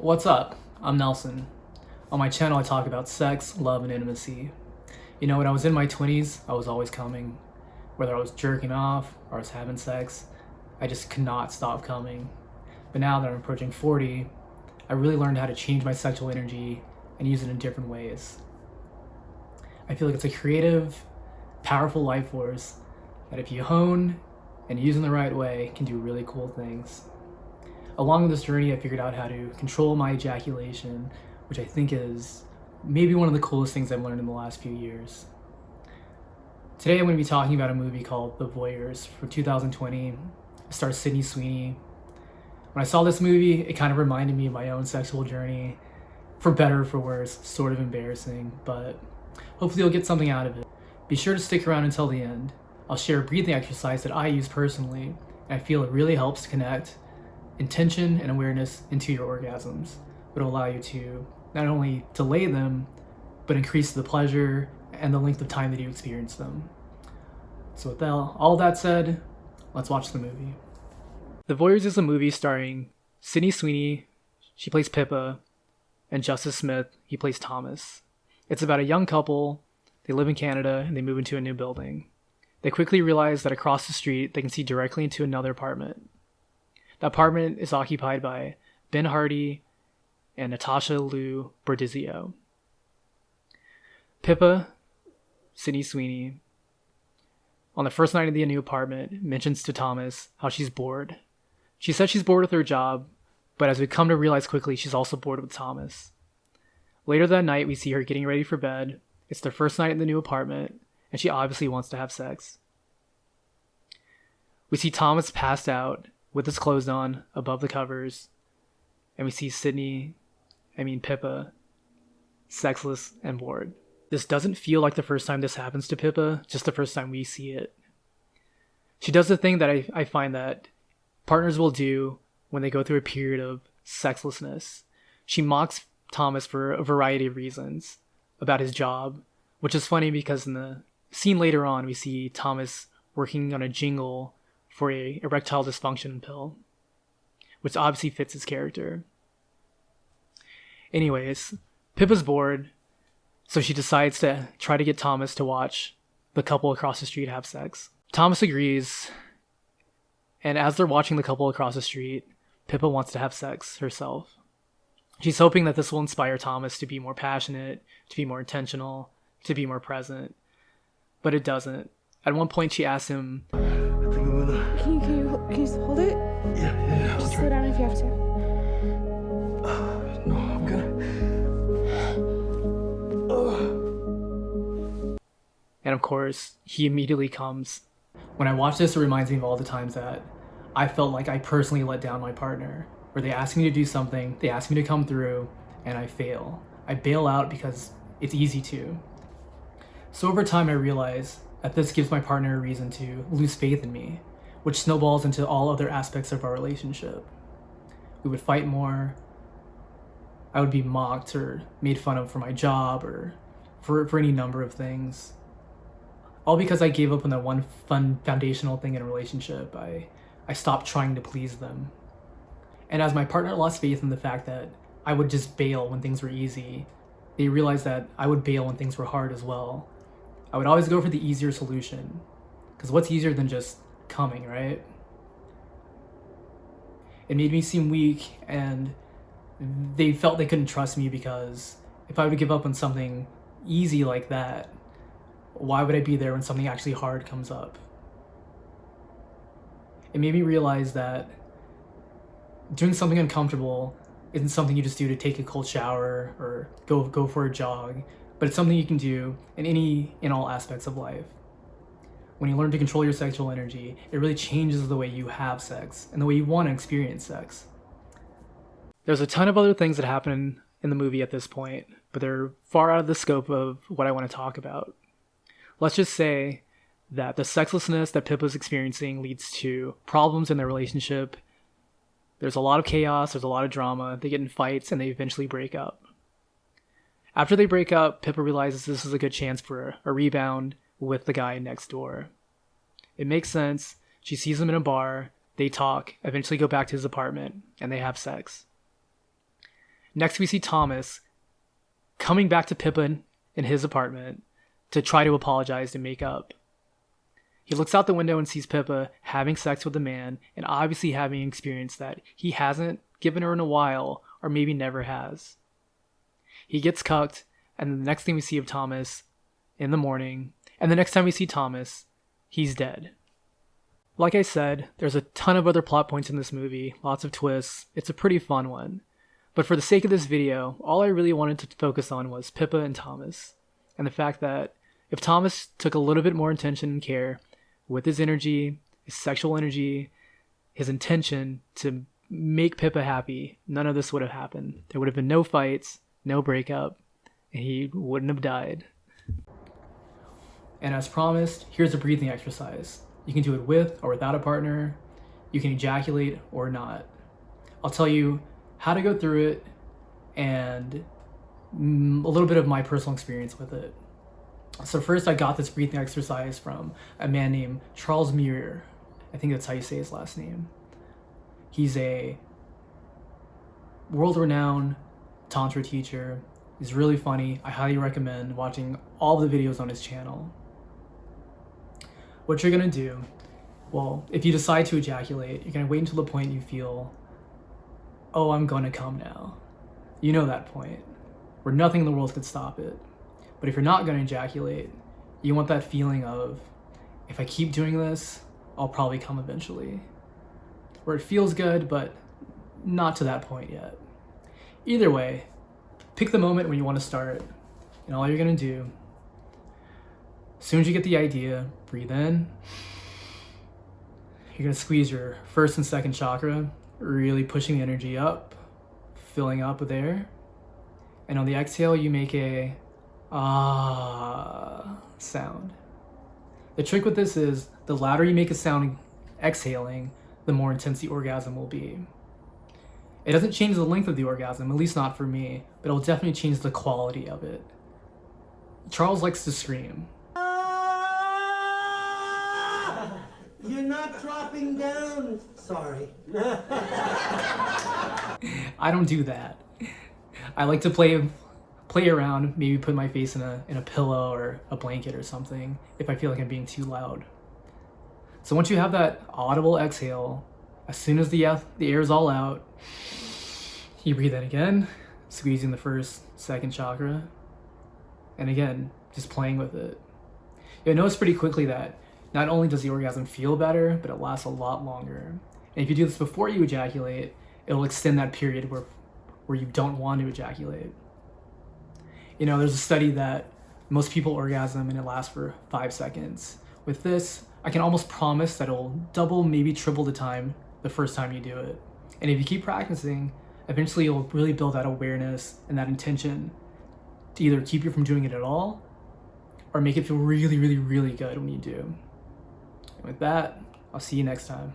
What's up? I'm Nelson. On my channel I talk about sex, love, and intimacy. You know, when I was in my 20s, I was always coming. Whether I was jerking off or I was having sex, I just could not stop coming. But now that I'm approaching 40, I really learned how to change my sexual energy and use it in different ways. I feel like it's a creative, powerful life force that if you hone and use in the right way, can do really cool things. Along with this journey, I figured out how to control my ejaculation, which I think is maybe one of the coolest things I've learned in the last few years. Today I'm going to be talking about a movie called Voyeurs from 2020. It stars Sweeny. When I saw this movie, it kind of reminded me of my own sexual journey. For better or for worse, sort of embarrassing, but hopefully you'll get something out of it. Be sure to stick around until the end. I'll share a breathing exercise that I use personally, and I feel it really helps to connect intention and awareness into your orgasms. It'll allow you to not only delay them, but increase the pleasure and the length of time that you experience them. So with all that said, let's watch the movie. The Voyeurs is a movie starring Sweeny, she plays Pippa, and Justice Smith, he plays Thomas. It's about a young couple. They live in Canada and they move into a new building. They quickly realize that across the street they can see directly into another apartment. The apartment is occupied by Ben Hardy and Natasha Lou Bordizio. Pippa, Sweeny, on the first night of the new apartment, mentions to Thomas how she's bored. She says she's bored with her job, but as we come to realize quickly, she's also bored with Thomas. Later that night, we see her getting ready for bed. It's their first night in the new apartment, and she obviously wants to have sex. We see Thomas passed out with his clothes on above the covers, and we see Pippa, sexless and bored. This doesn't feel like the first time this happens to Pippa, just the first time we see it. She does the thing that I find that partners will do when they go through a period of sexlessness. She mocks Thomas for a variety of reasons about his job, which is funny because in the scene later on, we see Thomas working on a jingle for a erectile dysfunction pill, which obviously fits his character. Anyways, Pippa's bored, so she decides to try to get Thomas to watch the couple across the street have sex. Thomas agrees, and as they're watching the couple across the street, Pippa wants to have sex herself. She's hoping that this will inspire Thomas to be more passionate, to be more intentional, to be more present, but it doesn't. At one point she asks him, Can you hold it? Yeah. Just slow down if you have to. No, I'm good. and of course, he immediately comes. When I watch this, it reminds me of all the times that I felt like I personally let down my partner, where they ask me to do something, they ask me to come through, and I fail. I bail out because it's easy to. So over time, I realize that this gives my partner a reason to lose faith in me, which snowballs into all other aspects of our relationship. We would fight more. I would be mocked or made fun of for my job or for any number of things. All because I gave up on that one fun foundational thing in a relationship. I stopped trying to please them. And as my partner lost faith in the fact that I would just bail when things were easy, they realized that I would bail when things were hard as well. I would always go for the easier solution, because what's easier than just coming, right? It made me seem weak, and they felt they couldn't trust me because if I would give up on something easy like that, why would I be there when something actually hard comes up? It made me realize that doing something uncomfortable isn't something you just do to take a cold shower or go for a jog, but it's something you can do in all aspects of life. When you learn to control your sexual energy, it really changes the way you have sex and the way you want to experience sex. There's a ton of other things that happen in the movie at this point, but they're far out of the scope of what I want to talk about. Let's just say that the sexlessness that Pippa's experiencing leads to problems in their relationship. There's a lot of chaos, there's a lot of drama, they get in fights, and they eventually break up. After they break up, Pippa realizes this is a good chance for a rebound with the guy next door. It makes sense. She sees him in a bar, they talk, eventually go back to his apartment, and they have sex. Next, we see Thomas coming back to Pippa in his apartment to try to apologize to make up. He looks out the window and sees Pippa having sex with a man and obviously having an experience that he hasn't given her in a while, or maybe never has. He gets cucked, and the next thing we see of Thomas in the morning, and the next time we see Thomas, he's dead. Like I said, there's a ton of other plot points in this movie, lots of twists. It's a pretty fun one. But for the sake of this video, all I really wanted to focus on was Pippa and Thomas, and the fact that if Thomas took a little bit more attention and care with his energy, his sexual energy, his intention to make Pippa happy, none of this would have happened. There would have been no fights, no breakup, and he wouldn't have died. And as promised, here's a breathing exercise. You can do it with or without a partner. You can ejaculate or not. I'll tell you how to go through it and a little bit of my personal experience with it. So first, I got this breathing exercise from a man named Charles Muir. I think that's how you say his last name. He's a world-renowned Tantra teacher. He's really funny. I highly recommend watching all the videos on his channel. What you're gonna do, well, if you decide to ejaculate, you're gonna wait until the point you feel, oh, I'm gonna come now. You know that point, where nothing in the world could stop it. But if you're not gonna ejaculate, you want that feeling of, if I keep doing this, I'll probably come eventually. Where it feels good, but not to that point yet. Either way, pick the moment when you want to start, and all you're gonna do, as soon as you get the idea, breathe in. You're gonna squeeze your first and second chakra, really pushing the energy up, filling up with air. And on the exhale, you make a ah sound. The trick with this is the louder you make a sound exhaling, the more intense the orgasm will be. It doesn't change the length of the orgasm, at least not for me, but it'll definitely change the quality of it. Charles likes to scream. You're not dropping down. Sorry. I don't do that. I like to play around, maybe put my face in a pillow or a blanket or something if I feel like I'm being too loud. So once you have that audible exhale, as soon as the air is all out, you breathe in again, squeezing the first, second chakra, and again, just playing with it. You'll notice pretty quickly that not only does the orgasm feel better, but it lasts a lot longer. And if you do this before you ejaculate, it'll extend that period where you don't want to ejaculate. You know, there's a study that most people orgasm and it lasts for 5 seconds. With this, I can almost promise that it'll double, maybe triple the time the first time you do it. And if you keep practicing, eventually you'll really build that awareness and that intention to either keep you from doing it at all or make it feel really, really, really good when you do. And with that, I'll see you next time.